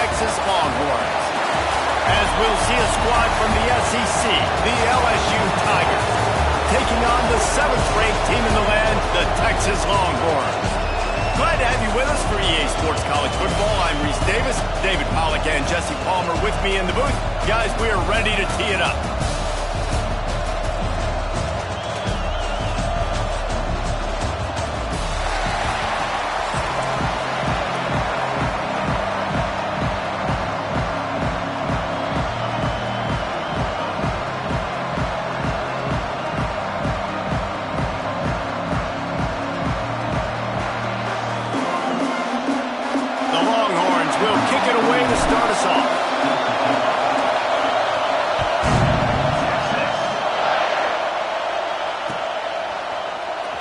Texas Longhorns. As we'll see a squad from the SEC, the LSU Tigers, taking on the 7th-ranked team in the land, the Texas Longhorns. Glad to have you with us for EA Sports College Football. I'm Reese Davis, David Pollack and Jesse Palmer with me in the booth. Guys, we are ready to tee it up.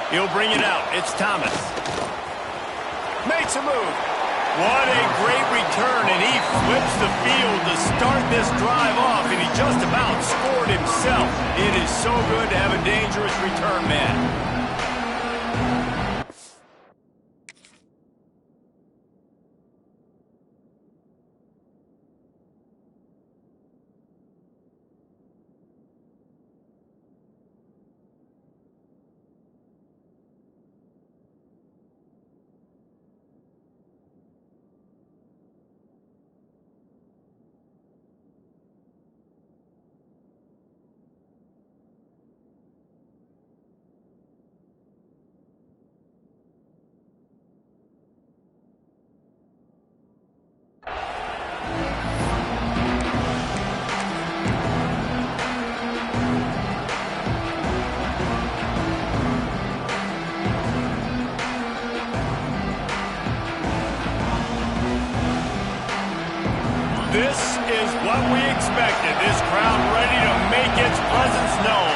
He'll bring it out. It's Thomas. Makes a move. What a great return, and he flips the field to start this drive off, and he just about scored himself. It is so good to have a dangerous return man. This is what we expected. This crowd ready to make its presence known.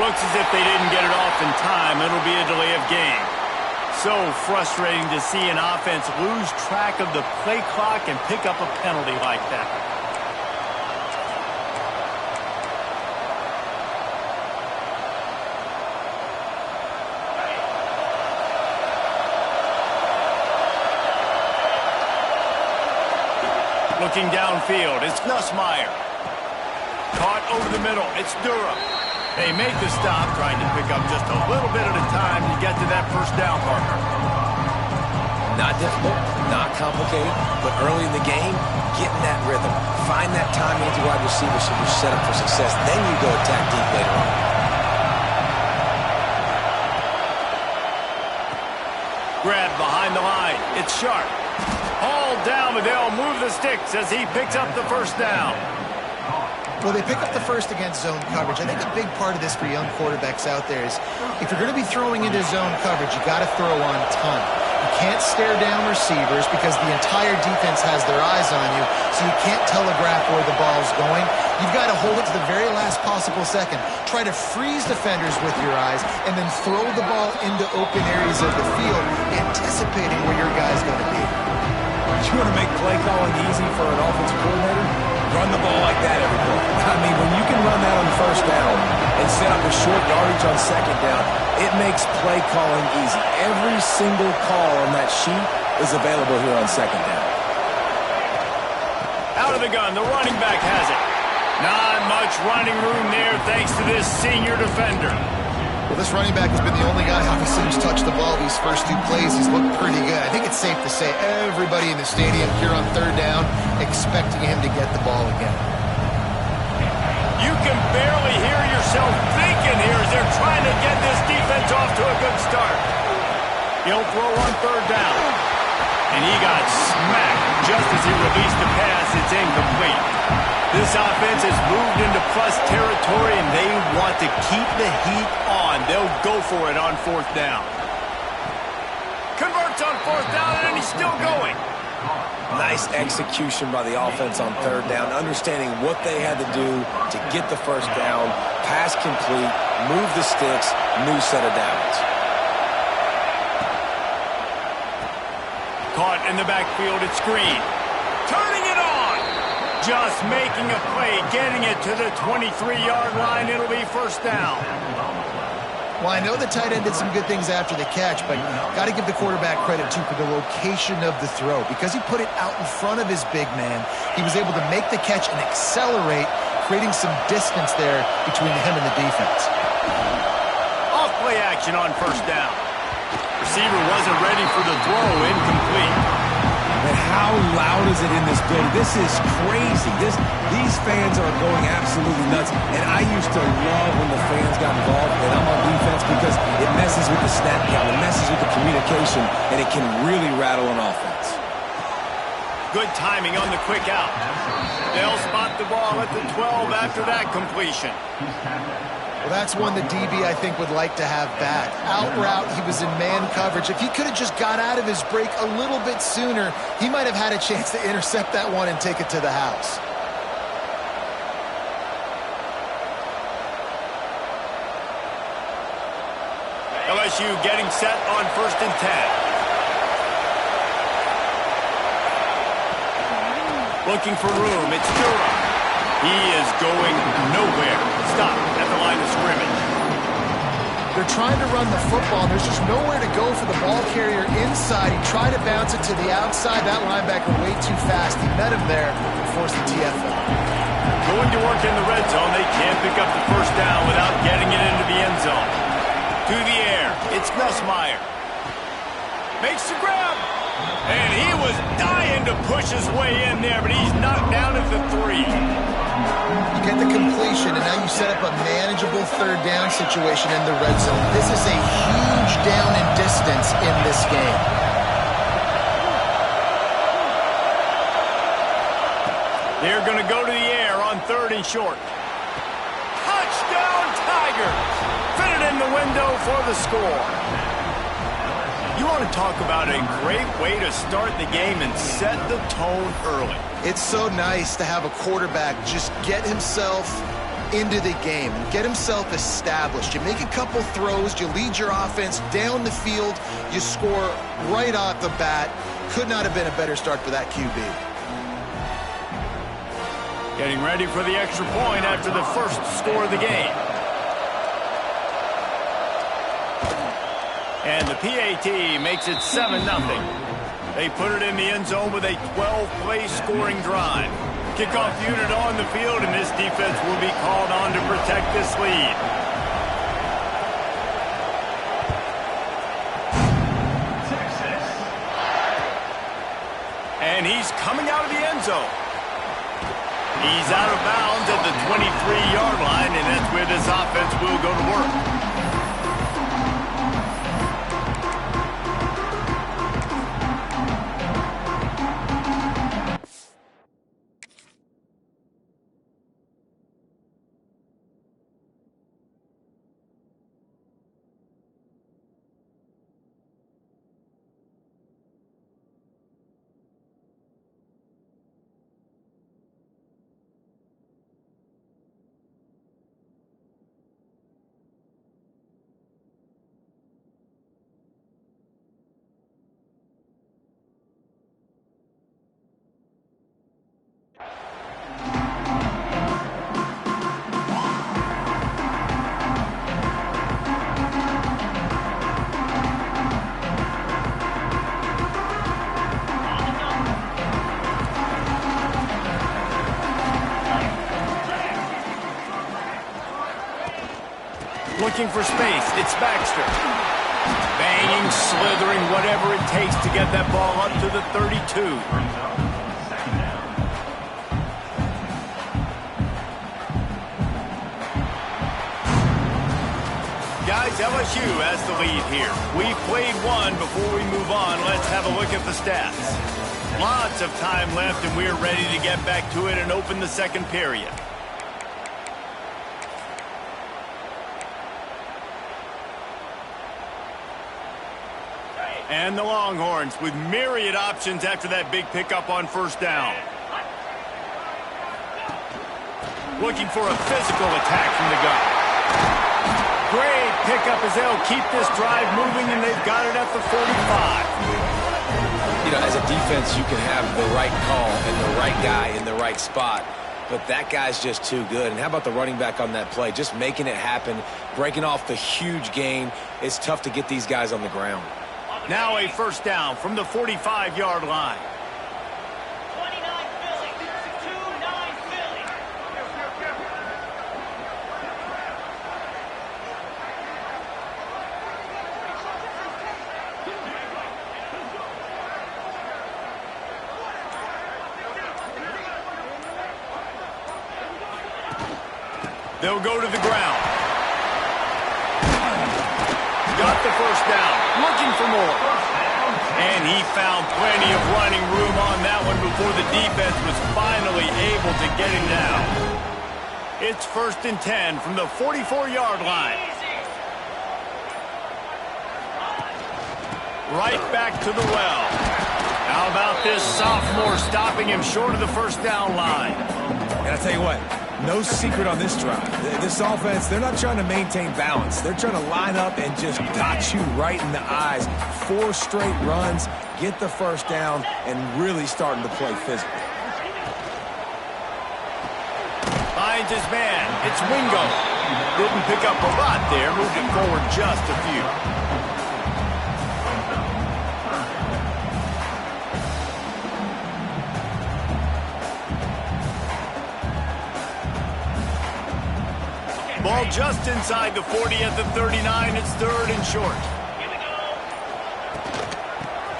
Looks as if they didn't get it off in time. It'll be a delay of game. So frustrating to see an offense lose track of the play clock and pick up a penalty like that. Looking downfield, it's Nussmeier. Caught over the middle, it's Durham. They make the stop, trying to pick up just a little bit at a time to get to that first down marker. Not difficult, not complicated, but early in the game, getting that rhythm. Find that timing with the wide receiver so you're set up for success. Then you go attack deep later on. Grab behind the line, it's Sharp. Hauled down, but they'll move the sticks as he picks up the first down. Well, they pick up the first against zone coverage. I think a big part of this for young quarterbacks out there is if you're going to be throwing into zone coverage, you got to throw on time. You can't stare down receivers because the entire defense has their eyes on you, so you can't telegraph where the ball's going. You've got to hold it to the very last possible second. Try to freeze defenders with your eyes and then throw the ball into open areas of the field, anticipating where your guy's going to be. You want to make play calling easy for an offensive coordinator? Run the ball like that every play. I mean, when you can run that on first down and set up a short yardage on second down, it makes play calling easy. Every single call on that sheet is available here on second down. Out of the gun, the running back has it. Not much running room there thanks to this senior defender. Well, this running back has been the only guy, obviously, who's touched the ball these first 2 plays. He's looked pretty good. I think it's safe to say everybody in the stadium here on third down expecting him to get the ball again. You can barely hear yourself thinking here as they're trying to get this defense off to a good start. He'll throw on third down. And he got smacked just as he released the pass. It's incomplete. This offense has moved into plus territory, and they want to keep the heat on. They'll go for it on fourth down. Converts on fourth down, and he's still going. Nice execution by the offense on third down, understanding what they had to do to get the first down, pass complete, move the sticks, new set of downs. Caught in the backfield, it's Green. Turning it on. Just making a play, getting it to the 23-yard line. It'll be first down. Well, I know the tight end did some good things after the catch, but got to give the quarterback credit, too, for the location of the throw. Because he put it out in front of his big man, he was able to make the catch and accelerate, creating some distance there between him and the defense. Off play action on first down. Receiver wasn't ready for the throw, incomplete. And how loud is it in this building? This is crazy. These fans are going absolutely nuts. And I used to love when the fans got involved, and I'm on defense because it messes with the snap count, it messes with the communication, and it can really rattle an offense. Good timing on the quick out. They'll spot the ball at the 12 after that completion. Well, that's one the DB, I think, would like to have back. Out route, he was in man coverage. If he could have just got out of his break a little bit sooner, he might have had a chance to intercept that one and take it to the house. LSU getting set on 1st and 10. Looking for room. It's Durham. He is going nowhere. Stop at the line of scrimmage. They're trying to run the football. There's just nowhere to go for the ball carrier inside. He tried to bounce it to the outside. That linebacker way too fast. He met him there and forced the TFL. Going to work in the red zone. They can't pick up the first down without getting it into the end zone. To the air. It's Nussmeier. Makes the grab. And he was dying to push his way in there, but he's knocked down at the 3. You get the completion, and now you set up a manageable third down situation in the red zone. This is a huge down in distance in this game. They're going to go to the air on 3rd and short. Touchdown, Tigers! Fit it in the window for the score. You want to talk about a great way to start the game and set the tone early. It's so nice to have a quarterback just get himself into the game, get himself established. You make a couple throws, you lead your offense down the field, you score right off the bat. Could not have been a better start for that QB. Getting ready for the extra point after the first score of the game. And the PAT makes it 7-0. They put it in the end zone with a 12-play scoring drive. Kickoff unit on the field, and this defense will be called on to protect this lead. Texas. And he's coming out of the end zone. He's out of bounds at the 23-yard line, and that's where this offense will go to work. Looking for space. It's Baxter. Banging, slithering, whatever it takes to get that ball up to the 32. Guys, LSU has the lead here. We played one before we move on. Let's have a look at the stats. Lots of time left, and we're ready to get back to it and open the second period. And the Longhorns with myriad options after that big pickup on first down. Looking for a physical attack from the gun. Great pickup as they'll keep this drive moving, and they've got it at the 45. You know, as a defense, you can have the right call and the right guy in the right spot. but that guy's just too good. And how about the running back on that play? Just making it happen, breaking off the huge gain. It's tough to get these guys on the ground. Now a first down from the 45-yard line. They'll go to the ground. Got the first down. Looking for more. And he found plenty of running room on that one before the defense was finally able to get him down. It's 1st and 10 from the 44-yard line. Right back to the well. How about this sophomore stopping him short of the first down line? And I'll tell you what. No secret on this drive. This offense, they're not trying to maintain balance. They're trying to line up and just dot you right in the eyes. 4 straight runs, get the first down, and really starting to play physical. Finds his man. It's Wingo. Didn't pick up a lot there. Moved it forward just a few. Ball just inside the 40 at the 39. It's 3rd and short.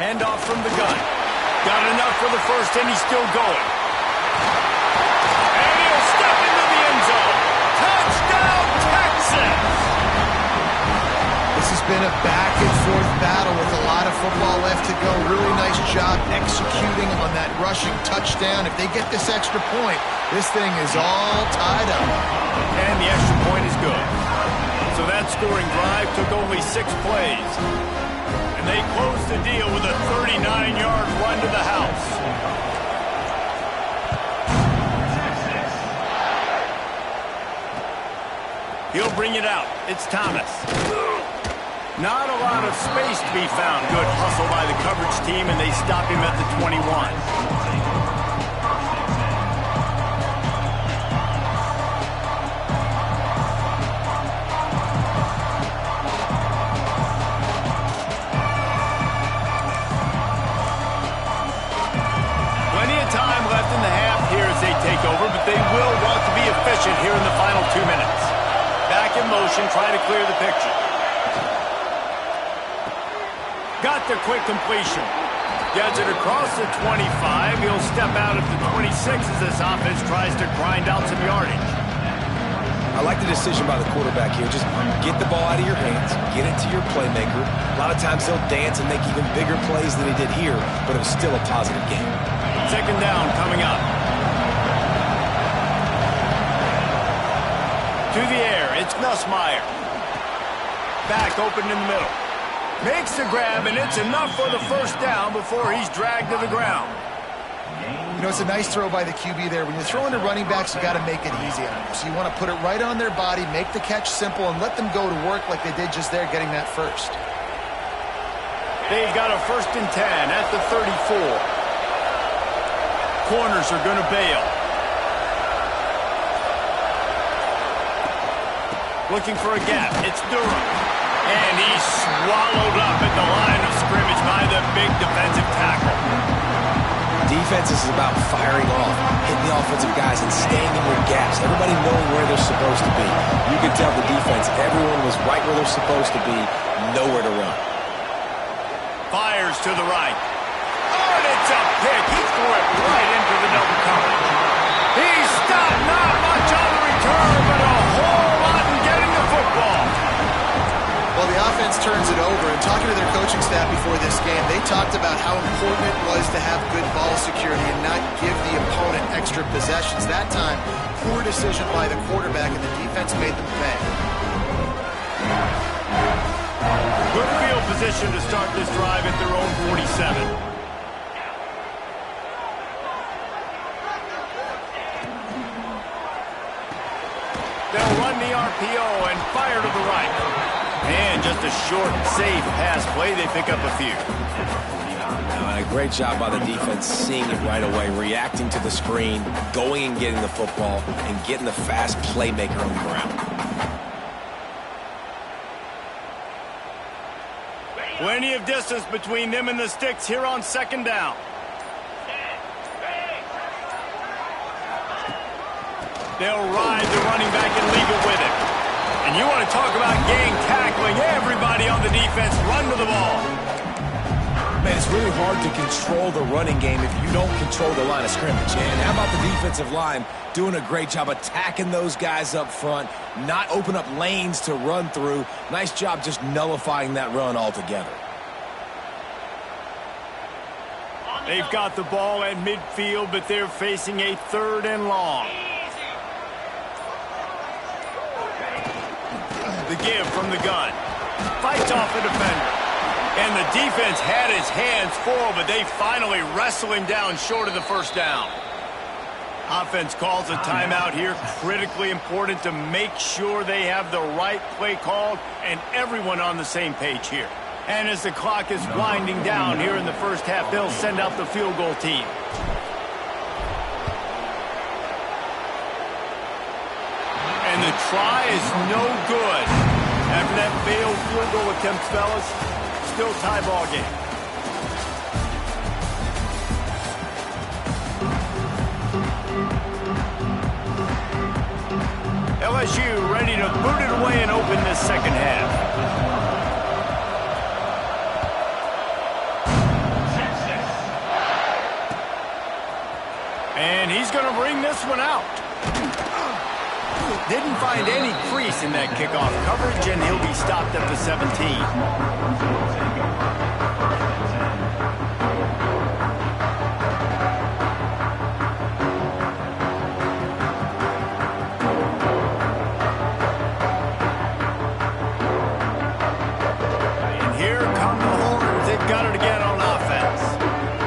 Handoff from the gun. Got enough for the first, and he's still going. And he'll step into the end zone. Touchdown, Texas! This has been a back-and-forth battle with a lot of football left to go. Really nice job executing on that rushing touchdown. If they get this extra point, this thing is all tied up. And the extra point is good. So that scoring drive took only 6 plays. And they closed the deal with a 39-yard run to the house. He'll bring it out. It's Thomas. Not a lot of space to be found. Good hustle by the coverage team, and they stop him at the 21. Over, but they will want to be efficient here in the final 2 minutes. Back in motion, trying to clear the picture. Got the quick completion. Gets it across the 25. He'll step out at the 26 as this offense tries to grind out some yardage. I like the decision by the quarterback here. Just get the ball out of your hands, get it to your playmaker. A lot of times he'll dance and make even bigger plays than he did here, but it was still a positive game. 2nd down coming up. To the air, it's Nussmeier. Back open in the middle. Makes the grab, and it's enough for the first down before he's dragged to the ground. You know, it's a nice throw by the QB there. When you're throwing to running backs, you got to make it easy on them. So you want to put it right on their body, make the catch simple, and let them go to work like they did just there, getting that first. They've got a 1st and 10 at the 34. Corners are going to bail. Looking for a gap. It's Durham. And he's swallowed up at the line of scrimmage by the big defensive tackle. Defense is about firing off, hitting the offensive guys, and staying in your gaps. Everybody knowing where they're supposed to be. You can tell the defense, everyone was right where they're supposed to be, nowhere to run. Fires to the right. Oh, and it's a pick. He threw it right into the double coverage. He stopped, not much on the return, but a whole lot in getting the football. Well, the offense turns it over, and talking to their coaching staff before this game, they talked about how important it was to have good ball security and not give the opponent extra possessions. That time, poor decision by the quarterback, and the defense made them pay. Good field position to start this drive at their own 47. They'll run the RPO and fire to the right. And just a short, safe pass play. They pick up a few. and a great job by the defense seeing it right away, reacting to the screen, going and getting the football, and getting the fast playmaker on the ground. Plenty of distance between them and the sticks here on second down. They'll ride the running back and leave it with him. And you want to talk about gang tackling. Everybody on the defense run to the ball. Man, it's really hard to control the running game if you don't control the line of scrimmage. And how about the defensive line doing a great job attacking those guys up front, not open up lanes to run through. Nice job just nullifying that run altogether. They've got the ball at midfield, but they're facing a 3rd and long. The give from the gun. Fights off the defender. And the defense had his hands full, but they finally wrestle him down short of the first down. Offense calls a timeout here. Critically important to make sure they have the right play called and everyone on the same page here. And as the clock is winding down here in the first half, they'll send out the field goal team. And the try is no good. After that failed field goal attempt, fellas, still tie ball game. LSU ready to boot it away and open this second half. And he's going to bring this one out. Didn't find any crease in that kickoff coverage, and he'll be stopped at the 17. And here come the Horns. They've got it again on offense.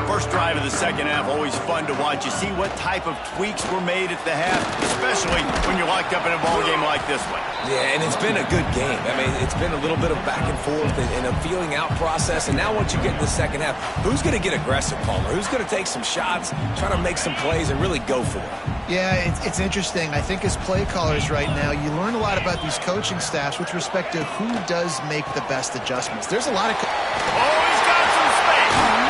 First drive of the second half, always fun to watch. You see what type of tweaks were made at the half, especially when you're locked up in a ball game like this one. Yeah, and it's been a good game. I mean, it's been a little bit of back and forth and a feeling out process. And now once you get in the second half, who's going to get aggressive, Palmer? Who's going to take some shots, try to make some plays, and really go for it? Yeah, it's interesting. I think as play callers right now, you learn a lot about these coaching staffs with respect to who does make the best adjustments. There's a lot of... Oh, he's got some space.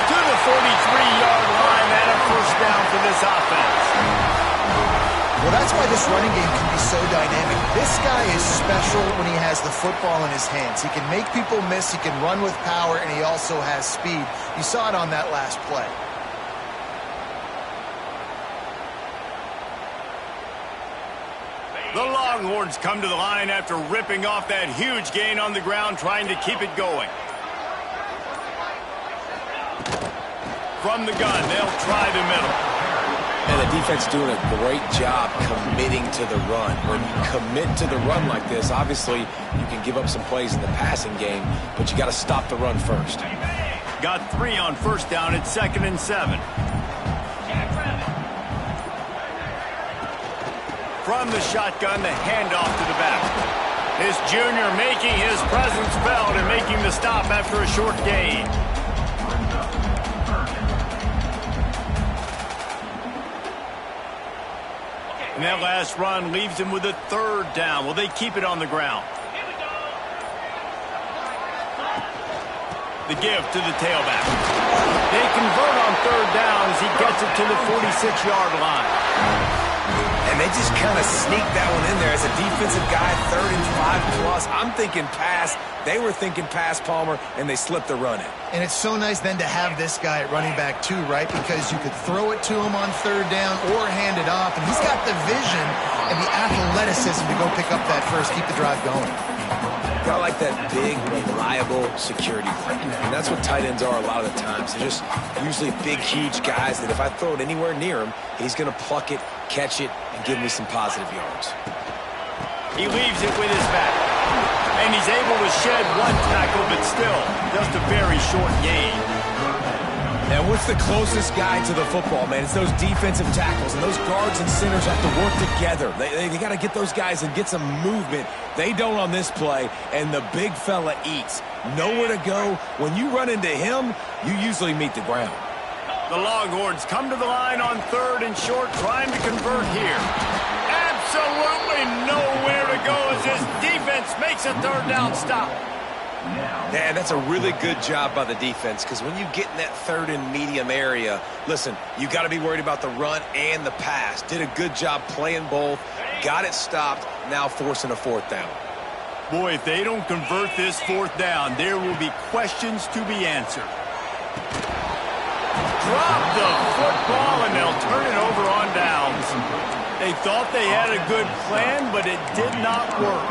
To the 43-yard line and a first down for this offense. Well, that's why this running game can be so dynamic. This guy is special when he has the football in his hands. He can make people miss, he can run with power, and he also has speed. You saw it on that last play. The Longhorns come to the line after ripping off that huge gain on the ground, trying to keep it going. From the gun, they'll try the middle. And the defense doing a great job committing to the run. When you commit to the run like this, obviously you can give up some plays in the passing game, but you got to stop the run first. Got 3 on first down at 2nd and 7. From the shotgun, the handoff to the back. This junior making his presence felt and making the stop after a short gain. And that last run leaves him with a 3rd down. Will they keep it on the ground? The give to the tailback. They convert on 3rd down as he gets it to the 46-yard line. And they just kind of sneak that one in there as a defensive guy, 3rd and 5 plus. I'm thinking pass. They were thinking pass, Palmer, and they slipped the run in. And it's so nice then to have this guy at running back too, right? Because you could throw it to him on 3rd down or hand it off. And he's got the vision and the athleticism to go pick up that first, keep the drive going. Got like that big, reliable security blanket. And that's what tight ends are a lot of the times. They're just usually big, huge guys that if I throw it anywhere near him, he's going to pluck it, catch it, and give me some positive yards. He leaves it with his back. And he's able to shed 1 tackle, but still, just a very short gain. And what's the closest guy to the football, man? It's those defensive tackles, and those guards and centers have to work together. They got to get those guys and get some movement. They don't on this play, and the big fella eats. nowhere to go. When you run into him, you usually meet the ground. The Longhorns come to the line on 3rd and short, trying to convert here. Absolutely nowhere to go as this defense makes a 3rd down stop. Man, that's a really good job by the defense, because when you get in that 3rd and medium area, listen, you got to be worried about the run and the pass. Did a good job playing both, got it stopped, now forcing a 4th down. Boy, if they don't convert this 4th down, there will be questions to be answered. Drop the football, and they'll turn it over on downs. They thought they had a good plan, but it did not work.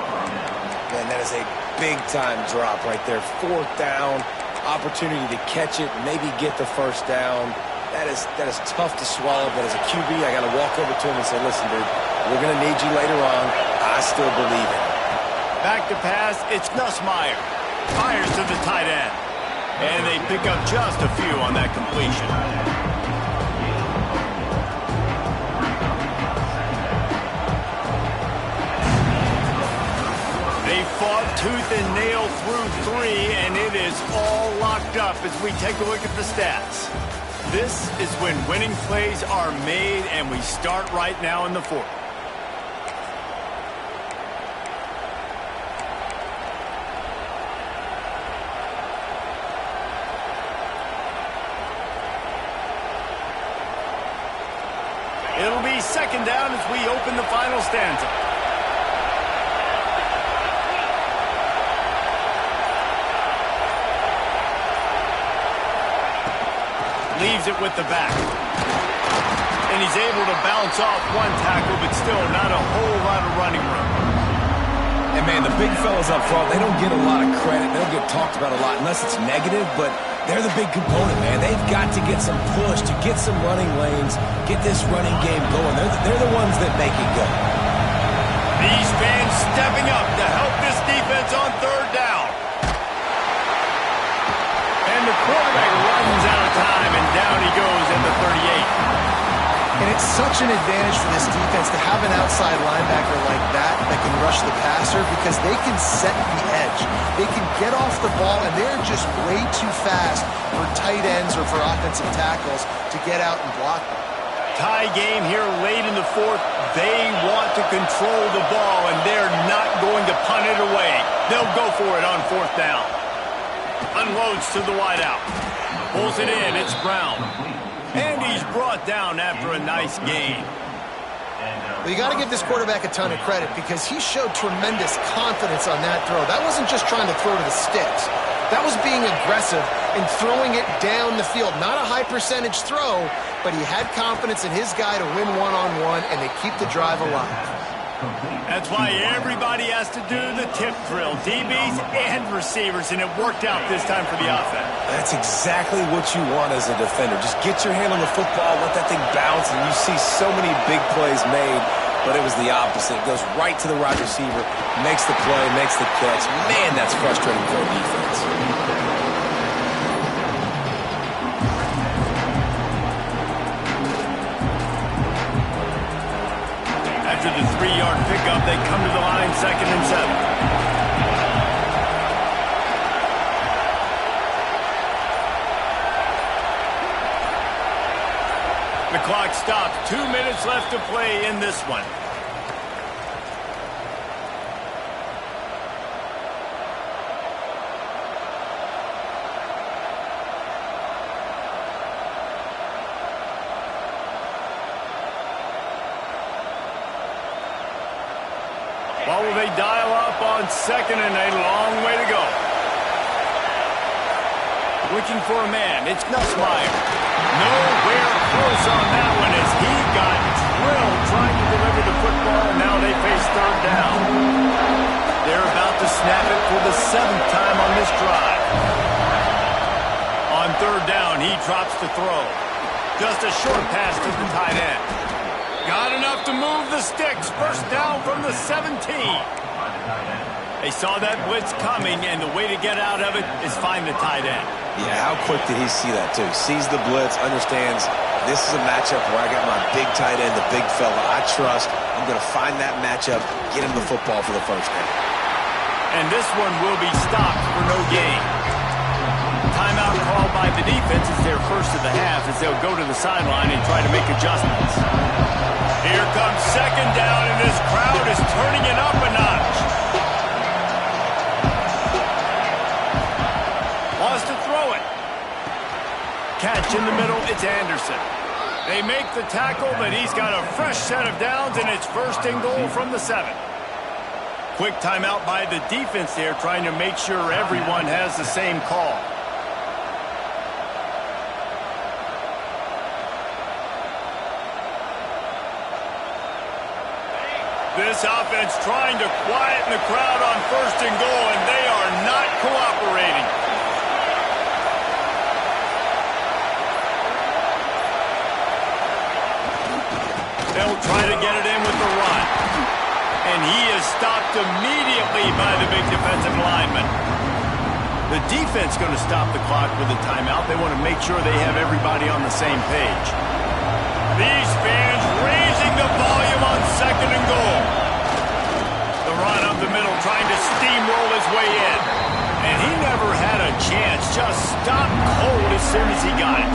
Man, that is a big-time drop right there. 4th down, opportunity to catch it, maybe get the 1st down. That is tough to swallow, but as a QB, I got to walk over to him and say, listen, dude, we're going to need you later on. I still believe it. Back to pass, it's Nussmeier. Fires to the tight end. And they pick up just a few on that completion. They fought tooth and nail through 3, and it is all locked up as we take a look at the stats. This is when winning plays are made, and we start right now in the 4th. It'll be 2nd down as we open the final stanza. Leaves it with the back. And he's able to bounce off one tackle, but still not a whole lot of running room. And, man, the big fellas up front, they don't get a lot of credit. They don't get talked about a lot unless it's negative, but they're the big component, man. They've got to get some push, to get some running lanes, get this running game going. They're the ones that make it go. These fans stepping up to help this defense on 3rd down. And the quarterback runs out of time, and down he goes in the 38. And it's such an advantage for this defense to have an outside linebacker like that can rush the passer, because they can set the edge. They can get off the ball, and they're just way too fast for tight ends or for offensive tackles to get out and block them. Tie game here late in the 4th. They want to control the ball, and they're not going to punt it away. They'll go for it on 4th down. Unloads to the wideout. Pulls it in. It's Brown. And he's brought down after a nice gain. Well, you got to give this quarterback a ton of credit, because he showed tremendous confidence on that throw. That wasn't just trying to throw to the sticks. That was being aggressive and throwing it down the field. Not a high percentage throw, but he had confidence in his guy to win one-on-one, and they keep the drive alive. That's why everybody has to do the tip drill, DBs and receivers, and it worked out this time for the offense. That's exactly what you want as a defender. Just get your hand on the football, let that thing bounce, and you see so many big plays made, but it was the opposite. It goes right to the wide receiver, makes the play, makes the catch. Man, that's frustrating for a defense. After the 3-yard pickup, they come to the line, 2nd and 7. The clock stops. 2 minutes left to play in this one. Well, will they dial up on 2nd and a long way to go? Looking for a man. It's Nussmeier. Nowhere close on that one as he got drilled trying to deliver the football, and now they face 3rd down. They're about to snap it for the 7th time on this drive. On 3rd down, he drops the throw. Just a short pass to the tight end. Got enough to move the sticks. 1st down from the 17. They saw that blitz coming, and the way to get out of it is find the tight end. Yeah, how quick did he see that, too? Sees the blitz, understands this is a matchup where I got my big tight end, the big fella I trust. I'm going to find that matchup, get him the football for the 1st down. And this one will be stopped for no gain. Timeout called by the defense is their first of the half as they'll go to the sideline and try to make adjustments. Here comes second down, and this crowd is turning it up a notch. Wants to throw it. Catch in the middle, it's Anderson. They make the tackle, but he's got a fresh set of downs, and it's first and goal from the 7. Quick timeout by the defense there, trying to make sure everyone has the same call. This offense trying to quieten the crowd on first and goal, and they are not cooperating. They'll try to get it in with the run. And he is stopped immediately by the big defensive lineman. The defense going to stop the clock with a timeout. They want to make sure they have everybody on the same page. These fans raising the volume on second and goal. The run up the middle trying to steamroll his way in. And he never had a chance. Just stopped cold as soon as he got it.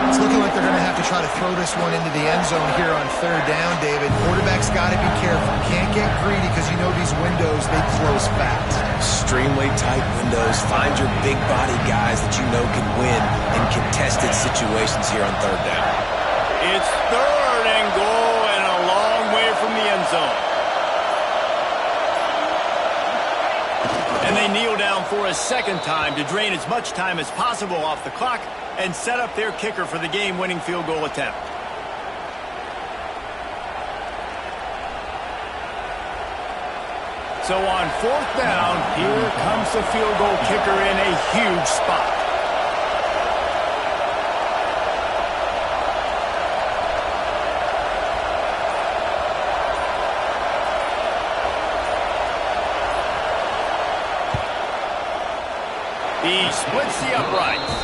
It's looking like they're going to have to try to throw this one into the end zone here on third down, David. Quarterback's got to be careful. Can't get greedy because you know these windows, they close fast. Extremely tight windows. Find your big body guys that you know can win in contested situations here on third down. It's third and goal and a long way from the end zone. And they kneel down for a second time to drain as much time as possible off the clock and set up their kicker for the game-winning field goal attempt. So on fourth down, here comes the field goal kicker in a huge spot. He splits the uprights.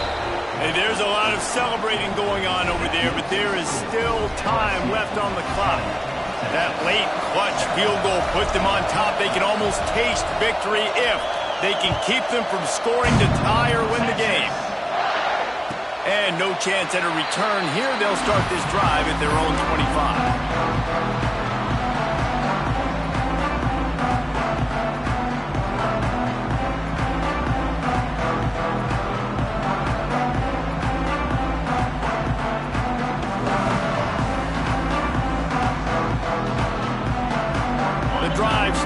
Hey, there's a lot of celebrating going on over there, but there is still time left on the clock. That late clutch field goal put them on top. They can almost taste victory if they can keep them from scoring to tie or win the game. And no chance at a return here. They'll start this drive at their own 25.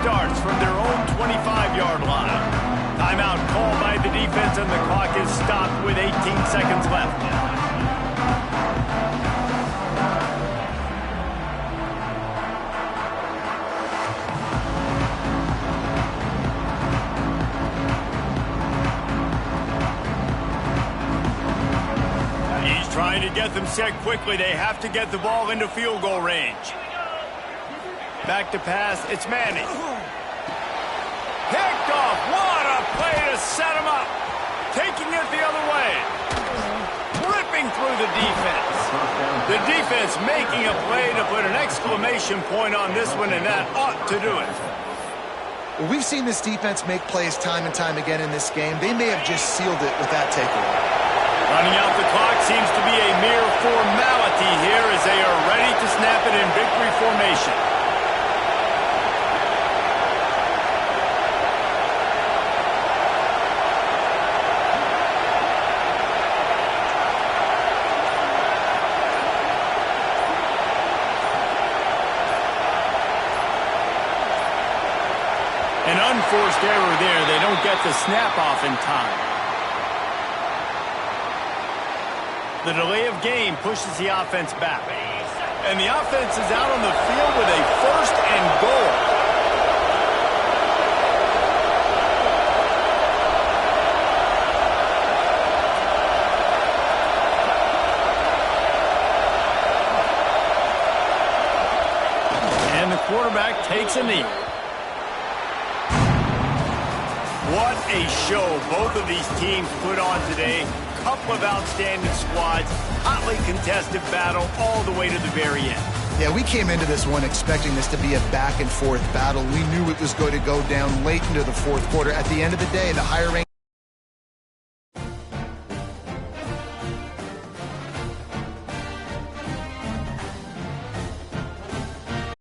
Starts from their own 25-yard line. Timeout called by the defense, and the clock is stopped with 18 seconds left. He's trying to get them set quickly. They have to get the ball into field goal range. Back to pass, it's Manning. Picked off, what a play to set him up. Taking it the other way. Ripping through the defense. The defense making a play to put an exclamation point on this one, and that ought to do it. Well, we've seen this defense make plays time and time again in this game. They may have just sealed it with that takeaway. Running out the clock seems to be a mere formality here as they are ready to snap it in victory formation. An unforced error there. They don't get the snap off in time. The delay of game pushes the offense back. And the offense is out on the field with a first and goal. And the quarterback takes a knee. What a show both of these teams put on today. Couple of outstanding squads, hotly contested battle all the way to the very end. Yeah, we came into this one expecting this to be a back-and-forth battle. We knew it was going to go down late into the fourth quarter. At the end of the day, the higher rank